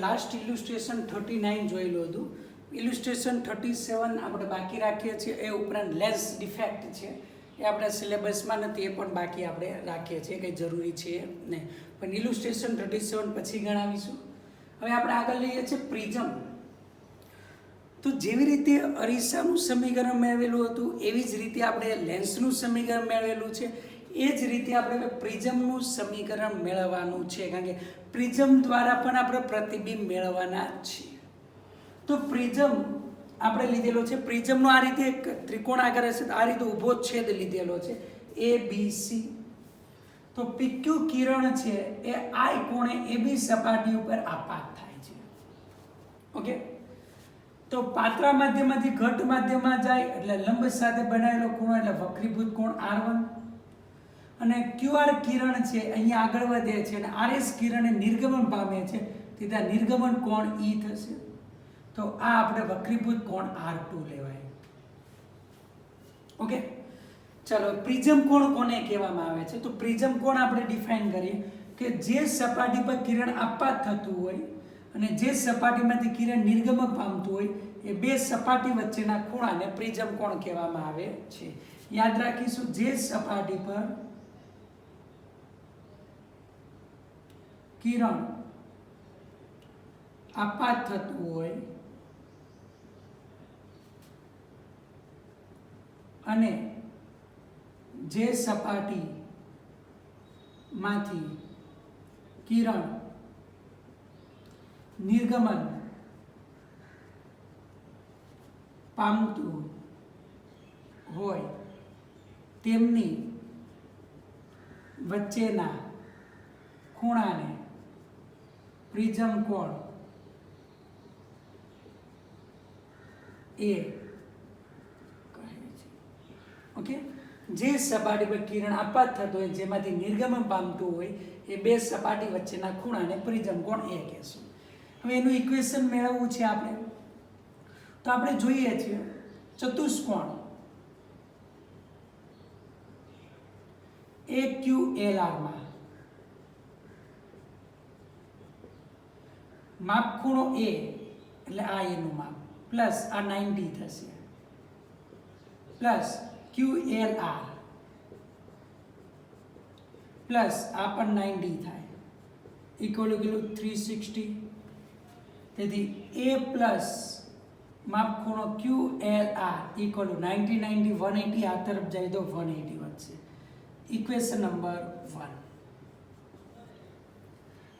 Last ઇલ્યુસ્ટ્રેશન 39 જોયેલું હતું. ઇલ્યુસ્ટ્રેશન 37 આપણે બાકી રાખીએ છીએ. એ ઉપરાંત લેન્સ ડિફેક્ટ છે એ આપણા સિલેબસમાં નથી, એ પણ બાકી આપણે રાખીએ છીએ, કંઈ જરૂરી છે નહીં. પણ ઇલ્યુસ્ટ્રેશન 37 પછી ગણાવીશું. હવે આપણે આગળ લઈએ છીએ પ્રિઝમ. તો જેવી રીતે અરીસાનું સમીકરણ મેળવેલું હતું એવી જ રીતે આપણે લેન્સનું સમીકરણ મેળવેલું છે. એ જ રીતે આપણે પ્રિઝમનું સમીકરણ મેળવવાનું છે, કારણ કે પ્રિઝમ દ્વારા પણ આપણે પ્રતિબિંબ મેળવવાના છીએ. તો પ્રિઝમ આપણે લીધેલો છે. પ્રિઝમનો આ રીતે એક ત્રિકોણાકાર હશે, આ રીતે ઊભો છેદ લીધેલો છે ABC. તો PQ કિરણ છે એ I કોણે AB સપાટી ઉપર આપાત થાય છે. ઓકે, તો પાતળા માધ્યમમાંથી ઘટ માધ્યમમાં જાય એટલે લંબ સાથે બનાવેલો ખૂણો એટલે વક્રીભૂત કોણ R1. અને QR કિરણ છે અહીંયા આગળ વધે છે અને RS કિરણ એ નિર્ગમન પામે છે, તેથી નિર્ગમન કોણ E થશે. તો આ આપણે વક્રીભૂત કોણ R2 લેવાય. ઓકે, ચલો પ્રિઝમ કોણ કોને કહેવામાં આવે છે? તો પ્રિઝમ કોણ આપણે ડિફાઇન કરીએ કે જે સપાટી પર કિરણ આપાત થતું હોય અને જે સપાટીમાંથી કિરણ નિર્ગમન પામતું હોય એ બે સપાટી વચ્ચેના ખૂણાને પ્રિઝમ કોણ કહેવામાં આવે છે. યાદ રાખીશું, જે સપાટી પર કિરણ આપાત થતું હોય અને જે સપાટીમાંથી કિરણ નિર્ગમન પામતું હોય તેમની વચ્ચેના ખૂણાને પ્રિઝમ કોણ એ કહે છે. ઓકે, જે સપાટી પર કિરણ આપાત થતો હોય જેમાંથી નિર્ગમન પામતું હોય એ બે સપાટી વચ્ચેના ખૂણાને પ્રિઝમ કોણ એ કહેશું. હવે એનું ઇક્વેશન મેળવવું છે આપણે, તો આપણે જોઈએ છીએ ચતુષ્કોણ AQLR માં માપ ખૂણો A એટલે આ એનું માપ પ્લસ આ 90 થશે પ્લસ QLR પ્લસ આ પણ 90 થાય ઇક્વલ ટુ 360. તેથી A પ્લસ માપ ખૂણો QLR ઇક્વલ ટુ 90 90 180, આ તરફ જાય તો 180 વધશે. Equation number 1.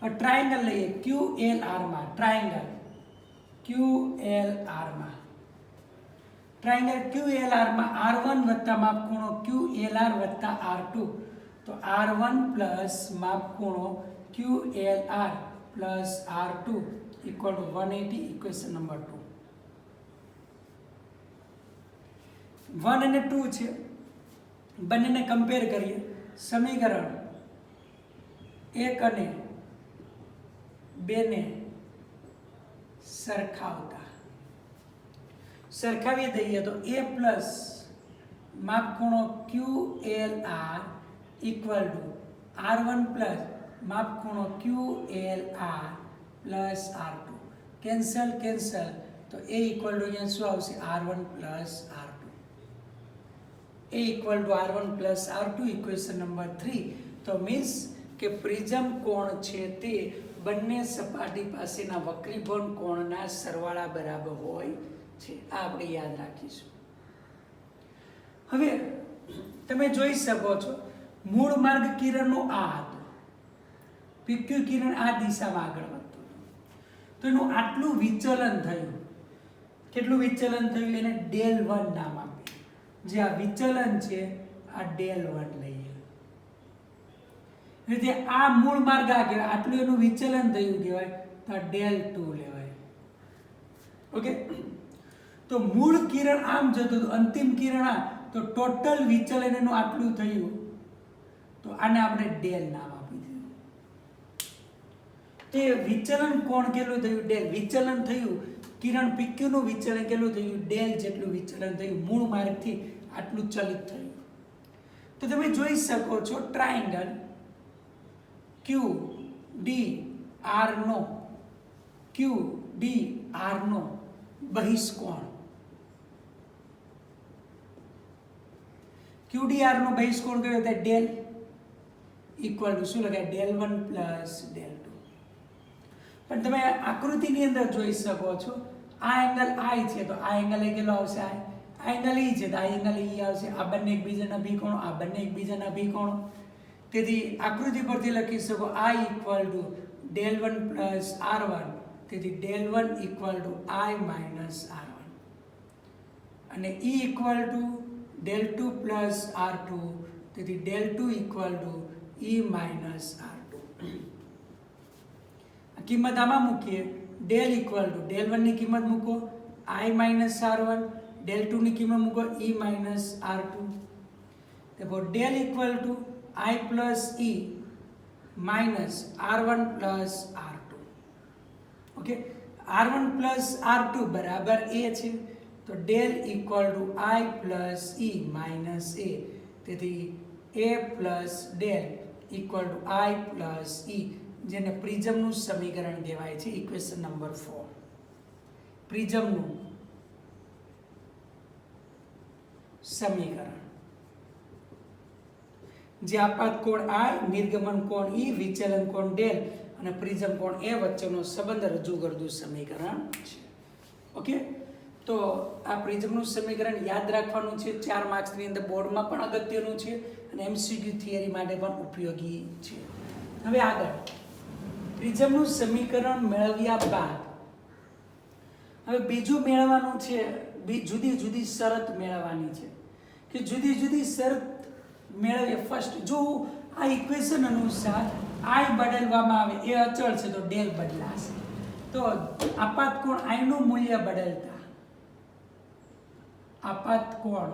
ટ્રાયંગલ લઈએ QLR માં, ટ્રાયંગલ QLR માં R1 વત્તા માપ ખૂણો QLR વત્તા R2, તો R1 પ્લસ માપ ખૂણો QLR plus R2 equal two 180. Equation number 2. 1 અને 2 છે, બંનેને કમ્પેર કરીએ. સમીકરણ 1 અને 2 ને સરખાવી દઈએ તો A પ્લસ માપ ખૂણો QLR equal to R1 plus માપ ખૂણો QLR પ્લસ R2. કેન્સલ તો A ઇક્વલ ટુ અહીંયા શું આવશે? R1 plus R2. A equal to R1 plus R2. Equation number 3. તો મીન્સ કે પ્રિઝમ કોણ છે તે બંને સપાટી પાસેના વક્રીભવન કોણના સરવાળા બરાબર હોય છે. આ આપણે યાદ રાખીશું. હવે તમે જોઈ શકો છો મૂળ માર્ગ કિરણનો આ હતો, PQ કિરણ આ દિશામાં આગળ વધતું હતું, તો એનું આટલું વિચલન થયું. કેટલું વિચલન થયું? એને del 1 નામ આપ્યું. જે આ વિચલન છે આ del 1 લઈએ. એટલે આ મૂળ માર્ગ આ કહેવાય, આટલું એનું વિચલન થયું કહેવાય, તો del 2 લેવાય. ઓકે, તો મૂળ કિરણ આમ જતું હતું, અંતિમ કિરણ આ, તો ટોટલ વિચલન એનું આટલું થયું, તો આને આપણે del નામ આપી દીધું. તે વિચલન કોણ કેટલું થયું? del. વિચલન થયું કિરણ PQ નું વિચલન કેટલું થયું? del જેટલું વિચલન થયું. મૂળ માર્ગથી આટલું ચલિત થયું. તો તમે જોઈ શકો છો ટ્રાયંગલ QDR નો ક્યુ ડી આર નો બહિષ્કોણ, ક્યુ ડી આર નો બહિષ્કોણ કયો થાય ડેલ ઇક્વલ ટુ શું લખાય del 1 પ્લસ del 2. પણ તમે આકૃતિની અંદર જોઈ શકો છો આ એંગલ I છે તો આ એંગલ એ કેટલો આવશે I, આ એંગલ E છે તો આ એંગલ E આવશે. આ બંને એકબીજાના અભિકોણો, આ બંને એકબીજાના અભિકોણો. તેથી આકૃતિ પરથી લખી શકો I equal two del 1 plus r1. તેથી del 1 equal to I minus r1 અને E equal two del 2 plus r2. તેથી del 2 equal two E minus r2. આ કિંમત આમાં મૂકીએ del ઇક્વલ ટુ del 1 ની કિંમત મૂકો I માઇનસ r1, del 2 ની કિંમત મૂકો E minus r2. therefore del equal to I plus E minus r1 plus r2. Okay, r1 plus r2 બરાબર a છે તો del equal to I plus E minus a. તેથી a plus del equal to I plus E, જેને પ્રિઝમનું સમીકરણ કહેવાય છે. Equation number 4 પ્રિઝમનું સમીકરણ, જે આપાત કોણ I, નિર્ગમન કોણ E, વિચલન કોણ del અને પ્રિઝમ કોણ A વચ્ચેનો સંબંધ રજૂ કરતું સમીકરણ છે. ઓકે, તો આ પ્રિઝમનું સમીકરણ યાદ રાખવાનું છે. 4 માર્ક્સની અંદર બોર્ડમાં પણ અગત્યનું છે અને MCQ થિયરી માટે પણ ઉપયોગી છે. હવે આગળ પ્રિઝમનું સમીકરણ મેળવ્યા બાદ હવે બીજું મેળવવાનું છે, જુદી જુદી શરત મેળવવાની છે કે જુદી જુદી શરત મેળવીએ. ફર્સ્ટ જો આ ઇક્વેશન અનુસાર I બદલવામાં આવે એ અચળ છે તો del બદલાશે. તો આપાત કોણ I નું મૂલ્ય બદલતા, આપાત કોણ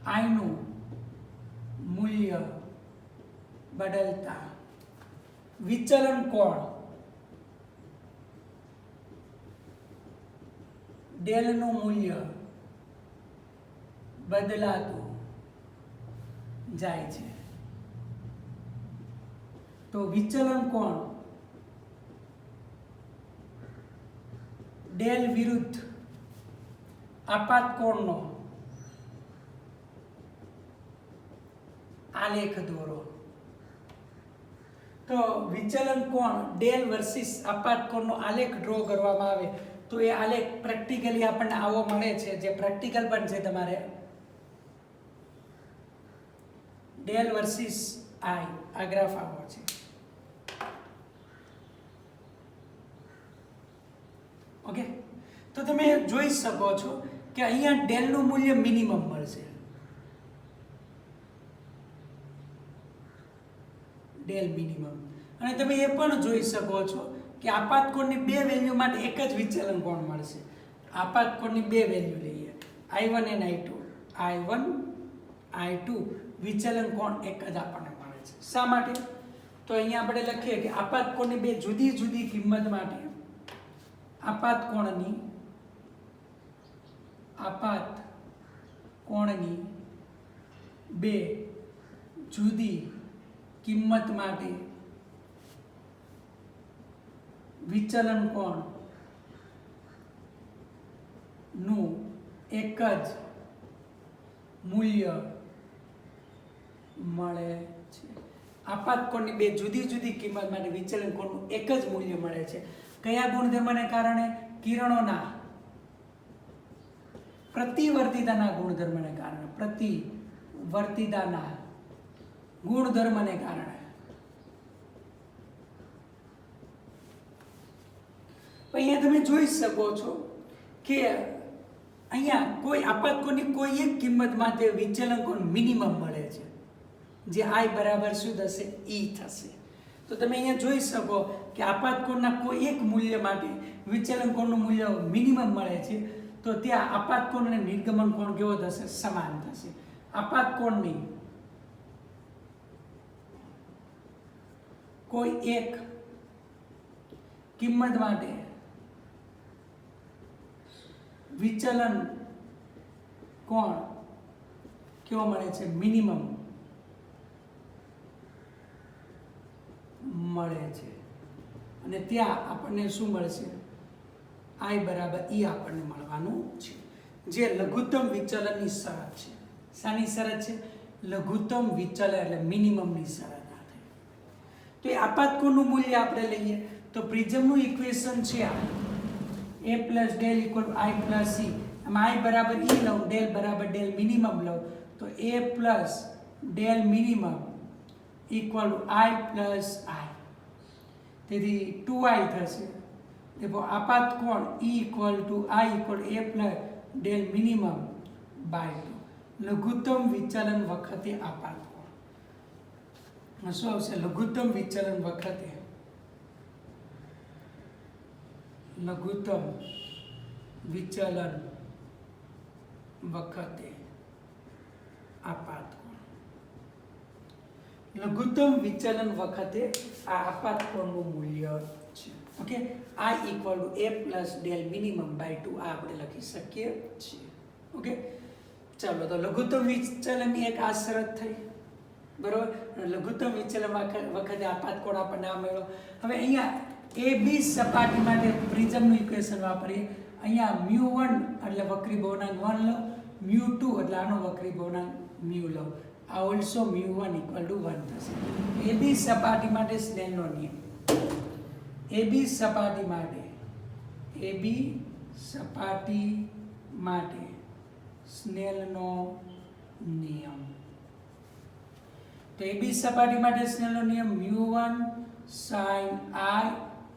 I નું મૂલ્ય બદલતા વિચલન કોણ del નું મૂલ્ય બદલાતું જાય છે. તો વિચલન કોણ del વિરુદ્ધ આપાત કોણનો આલેખ દોરો. તો વિચલન કોણ del વર્સિસ આપાત કોણનો આલેખ ડ્રો કરવામાં આવે તો એ આલેખ પ્રેક્ટિકલી આપણને આવો મળે છે, જે પ્રેક્ટિકલ પણ છે તમારે. del વર્સિસ I આ ગ્રાફ આવો છે. ઓકે, તો તમે જોઈ શકો છો કે અહીંયા del નું મૂલ્ય મિનિમમ મળશે, del મિનિમમ. અને તમે એ પણ જોઈ શકો છો કે આપાત કોણની બે વેલ્યુ માટે એક જ વિચલન કોણ મળશે. આપાત કોણની બે વેલ્યુ લઈએ I1 અને I2, I1 I2 વિચલન કોણ એક જ આપણને મળે છે. શા માટે? તો અહીંયા આપણે લખીએ કે આપાત કોણની બે જુદી જુદી કિંમત માટે આપાત કોણની બે જુદી કિંમત માટે વિચલન કોણ નું એક જ મૂલ્ય મળે છે. આપાત કોણની બે જુદી જુદી કિંમત માટે વિચલન કોણનું એક જ મૂલ્ય મળે છે. કયા ગુણધર્મને કારણે? કિરણોના પ્રતિવર્તિતાના ગુણધર્મને કારણે, પ્રતિવર્તિતાના ગુણધર્મને કારણે. અહીંયા તમે જોઈ શકો છો કે અહીંયા કોઈ આપાત કોણની કોઈ એક કિંમત માટે વિચલન કોણ મિનિમમ મળે છે, જે I બરાબર શું થશે? E થશે. તો તમે અહીંયા જોઈ શકો કે આપાત કોણના કોઈ એક મૂલ્ય માટે વિચલન કોણનું મૂલ્ય મિનિમમ મળે છે, તો ત્યાં આપાત કોણ અને નિર્ગમન કોણ કેવો થશે? સમાન થશે. આપાત કોણની કોઈ એક કિંમત માટે વિચલન કોણ કેવો મળે છે? મિનિમમ મળે છે. અને ત્યાં આપણને શું મળશે? I બરાબર E આપણને મળવાનું છે, જે લઘુત્તમ વિચલનની શરત છે. શાની શરત છે? લઘુત્તમ વિચલન એટલે મિનિમમની શરત આ થઈ. તો એ આપાત કોણનું મૂલ્ય આપણે લઈએ તો પ્રિઝમનું ઇક્વેશન છે આ a plus del equal to I plus C. આમાં I બરાબર E લઉં, ડેલ બરાબર ડેલ મિનિમમ લઉં તો a plus del minimum equal to I plus I. તેથી 2I થશે. देखो आपात कोण E equal to I equal A plus del minimum by 2 लघुत्तम विचलन वखते आपात कोण શું આવશે? લઘુત્તમ વિચલન વખતે લઘુત્તમ વિચલન વખતે આપાત કોણ. લઘુત્તમ વિચલન વખતે આ આપાત કોણનું મૂલ્ય છે. Okay, I equal to A plus del minimum by 2 આ આપણે લખી શકીએ છીએ. ઓકે, ચાલો તો લઘુત્તમ વિચલનની એક આ શરત થઈ, બરોબર. લઘુત્તમ વિચલન વખતે આપાત કોણ આપણને આ મળ્યો. હવે અહીંયા એ બી સપાટી માટે પ્રિઝમનું ઇક્વેશન વાપરીએ. અહીંયા μ1 એટલે વક્રી ભવનાંક 1 લો, μ2 એટલે આનો વક્રી ભવનાંક μ લો. આ ઓલ્સો μ1 ઇક્વલ ટુ 1 થશે. એ બી સપાટી માટે સ્નેલનો નિયમ, AB સપાટી માટે સ્નેલનો નિયમ. તો AB સપાટી માટે સ્નેલનો નિયમ μ1 sin I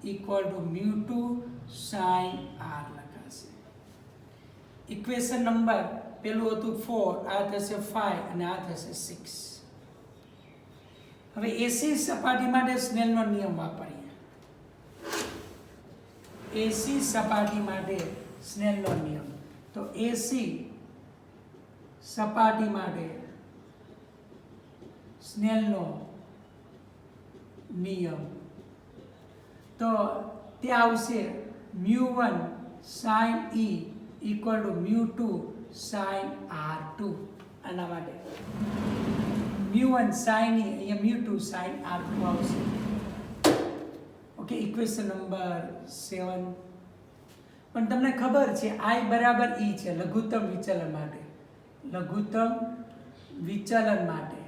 equal to μ2 sin R લખાશે. ઇક્વેશન નંબર પેલું હતું 4, આ થશે 5 અને આ થશે 6. હવે AC સપાટી માટે સ્નેલનો નિયમ વાપરીએ. AC સપાટી માટે સ્નેલનો નિયમ. તો AC સપાટી માટે સ્નેલનો નિયમ તો ત્યાં આવશે μ1 sin E equal to μ2 sin R2. આના માટે μ1 sin E અહીંયા μ2 sin R2 આવશે. Okay, equation number 7. પણ તમને ખબર છે I બરાબર E છે લઘુત્તમ વિચલન માટે. લઘુત્તમ વિચલન માટે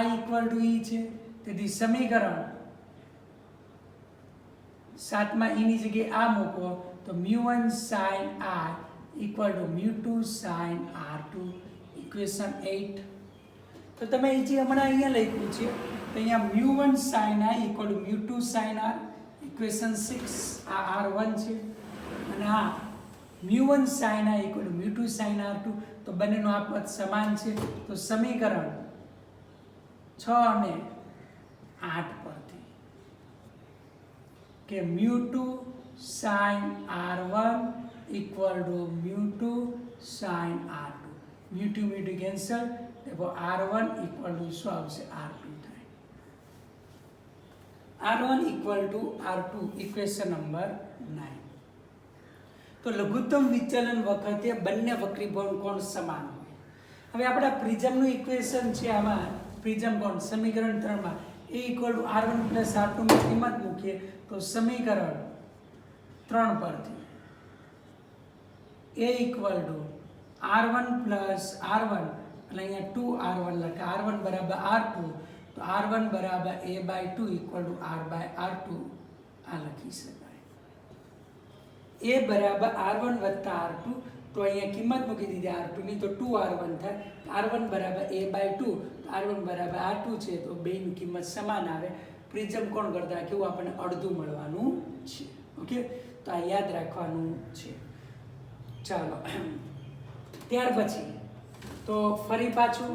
I ઇક્વલ ટુ E છે. તેથી સમીકરણ 7માં E ની જગ્યાએ આ મૂકો તો μ1 sin I equal to μ2 sin R2. Equation 8. તો તમે એ જે હમણાં અહીંયા લખ્યું છે તો અહીંયા μ1 sin I equal to μ2 sin R. Equation 6 આ R1 છે અને આ μ1 sin I equal to μ2 sin R2. તો બંનેનો આ પદ સમાન છે. તો સમીકરણ 6 અને 8 પરથી કે μ2 sin R1 equal to μ2 sin R2. μ2 cancel, તો R1 ઇક્વલ ટુ શું આવશે? R2 થાય. R1 equal to R2 equation number 9. તો લઘુત્તમ વિચલન વખતે બંને વક્રીભવન કોણ સમાન હોય. હવે આપણા પ્રિઝમનું ઇક્વેશન છે, આમાં પ્રિઝમ કોણ સમીકરણ 3 માં A equal to R1 plus R2 ની કિંમત મૂકીએ તો સમીકરણ 3 પરથી A equal to R1 plus R1 એટલે અહીંયા 2R1 લખે. R1 બરાબર R2 તો R1 બરાબર A by 2 equal to R by R2 આ લખી શકાય. A બરાબર R1 વત્તા R2 તો અહીંયા કિંમત મૂકી દીધી R2 ની તો 2R1 થાય. R1 બરાબર A બાય 2 R1 બરાબર R2 છે તો બેની કિંમત સમાન આવે. પ્રિઝમ કોણ કરતા કેવું આપણને અડધું મળવાનું છે. ઓકે, તો આ યાદ રાખવાનું છે. ચાલો ત્યાર પછી તો ફરી પાછું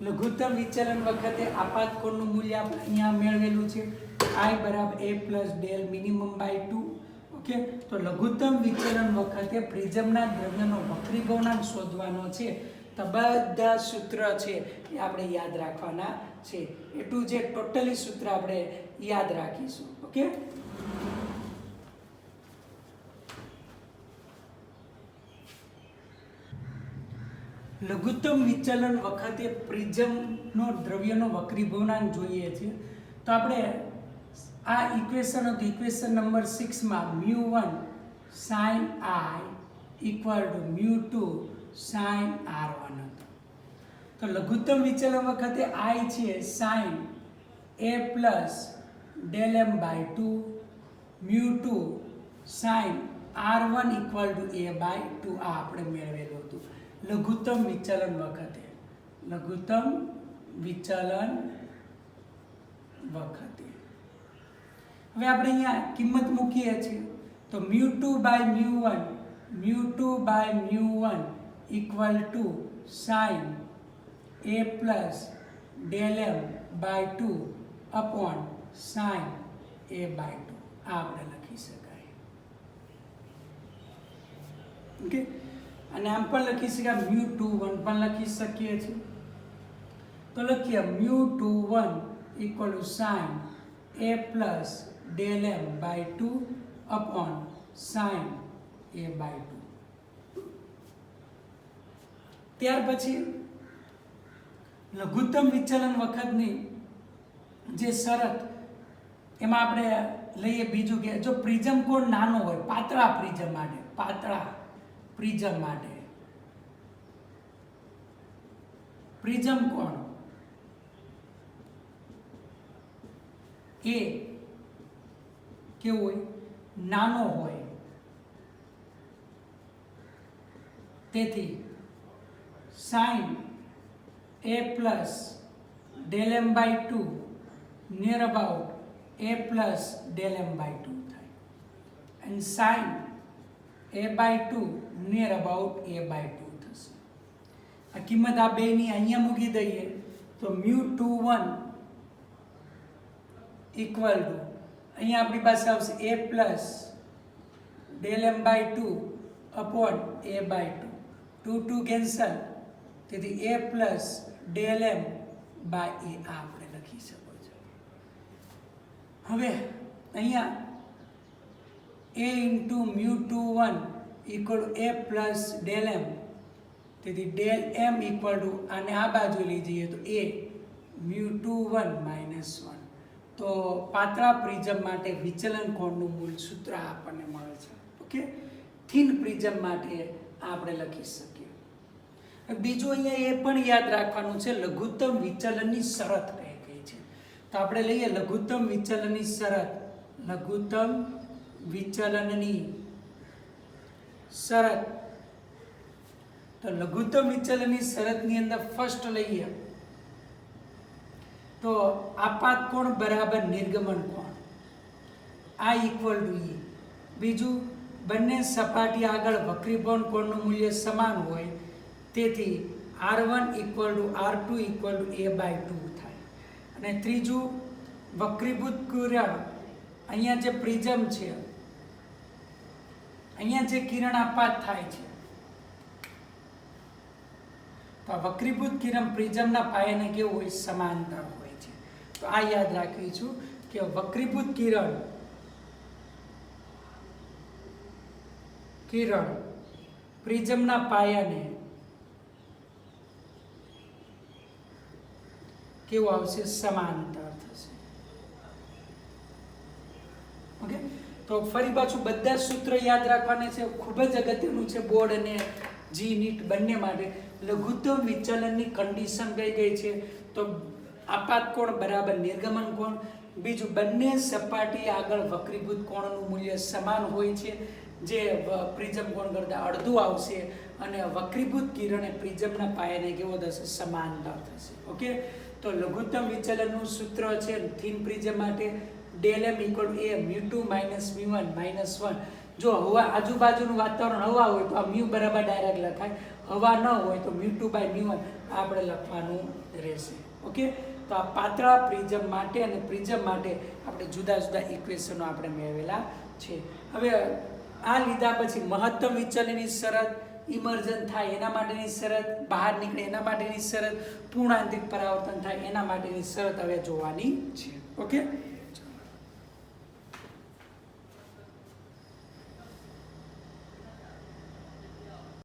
લઘુત્તમ વિચલન વખતે આપાત કોણનું મૂલ્ય આપણે અહીંયા મેળવેલું છે I બરાબર A plus del minimum by 2. Okay, તો લઘુત્તમ વિચલન વખતે પ્રિઝમના દ્રવ્યનો વક્રીભવનાંક શોધવાનો છે. તો બધા સૂત્ર છે એ આપણે યાદ રાખવાના છે. એટલું જે ટોટલી સૂત્ર આપણે યાદ રાખીશું. ઓકે, લઘુત્તમ વિચલન વખતે પ્રિઝમનો દ્રવ્યનો વક્રીભવનાંક જોઈએ છે. તો આપણે આ ઇક્વેશન હતું ઇક્વેશન નંબર 6 માં μ1 sin I equal to μ2 sin R1 હતું. તો લઘુત્તમ વિચલન વખતે I છે sin A plus del m by 2 μ2 sin R1 equal to A by 2 આ આપણે મેળવેલું હતું લઘુત્તમ વિચલન વખતે. લઘુત્તમ વિચલન વખતે હવે આપણે અહીંયા કિંમત મૂકીએ છીએ તો μ2 by μ1 equal to sin A plus del m by 2 upon sin A by 2 આ આપણે લખી શકાય. ઓકે, અને આમ પણ લખી શકાય μ21 પણ લખી શકીએ છીએ. તો લખીએ μ21 equal to sin A plus del m by 2 upon sin A by 2. ત્યાર પછી લઘુત્તમ વિચલન વખતની જે શરત એમાં આપણે લઈએ બીજું કે જો પ્રિઝમ કોણ નાનો હોય પાતળા પ્રિઝમ માટે પ્રિઝમ કોણ એ કેવો હોય નાનો હોય તેથી sin A plus del m by 2 near about A plus del m by 2 થાય and sin A by 2 near about A by 2 થશે. આ કિંમત આ બેની અહીંયા મૂકી દઈએ તો μ21 ઇક્વલ ટુ અહીંયા આપણી પાસે આવશે A plus del m by 2 upon A by 2 2 cancel તેથી A plus del m by A આ આપણે લખી શકો છો. હવે અહીંયા A into μ21 equal to A plus del m તેથી ડેલ m ઇક્વલ ટુ આને આ બાજુ લઈ જઈએ તો A μ21 માઇનસ 1. તો પાતળા પ્રિઝમ માટે વિચલન કોણનું મૂળ સૂત્ર આપણને મળે છે. ઓકે, થિન પ્રિઝમ માટે આપણે લખી શકીએ. બીજું અહીંયા એ પણ યાદ રાખવાનું છે લઘુત્તમ વિચલનની શરત કઈ કઈ છે. તો આપણે લઈએ લઘુત્તમ વિચલનની શરત. લઘુત્તમ વિચલનની શરત તો લઘુત્તમ વિચલનની શરતની અંદર ફર્સ્ટ લઈએ તો આપાત કોણ બરાબર નિર્ગમન કોણ I ઇક્વલ ટુ E. બીજું બંને સપાટી આગળ વક્રીભવન કોણનું મૂલ્ય સમાન હોય તેથી R1 equal to R2 equal to A by 2 થાય. અને ત્રીજું વક્રીભૂત કિરણ અહીંયા જે પ્રિઝમ છે અહીંયા જે કિરણ આપાત થાય છે તો આ વક્રીભૂત કિરણ પ્રિઝમના પાયાને કેવું હોય સમાંતર હોય છે. તો આ યાદ રાખીશું કે વક્રીભૂત કિરણ પ્રિઝમના પાયાને કેવું આવશે સમાંતર થશે. ઓકે, તો ફરી પાછું બધા સૂત્ર યાદ રાખવાના છે. ખૂબ જ અગત્યનું છે બોર્ડ અને જી નીટ બંને માટે. લઘુત્તમ વિચલનની કન્ડિશન કઈ કઈ છે તો આપાત કોણ બરાબર નિર્ગમન કોણ. બીજું બંને સપાટી આગળ વક્રીભૂત કોણનું મૂલ્ય સમાન હોય છે જે પ્રિઝમ કોણ કરતાં અડધું આવશે અને વક્રીભૂત કિરણ પ્રિઝમના પાયાને કેવો થશે સમાંતર થશે. ઓકે, તો લઘુત્તમ વિચલનનું સૂત્ર છે થિન પ્રિઝમ માટે del m equal to A μ2 minus μ1 minus 1. જો હવા આજુબાજુનું વાતાવરણ હવા હોય તો આ મ્યુ બરાબર ડાયરેક્ટ લખાય, હવા ન હોય તો μ2 બાય μ1 આપણે લખવાનું રહેશે. ઓકે, તો આ પાતળા પ્રિઝમ માટે અને પ્રિઝમ માટે આપણે જુદા જુદા ઇક્વેશનો આપણે મેળવેલા છે. હવે આ લીધા પછી મહત્તમ વિચલનની શરત, ઇમર્જન થાય એના માટેની શરત, બહાર નીકળે એના માટેની શરત, પૂર્ણાંતિક પરાવર્તન થાય એના માટેની શરત હવે જોવાની છે. ઓકે.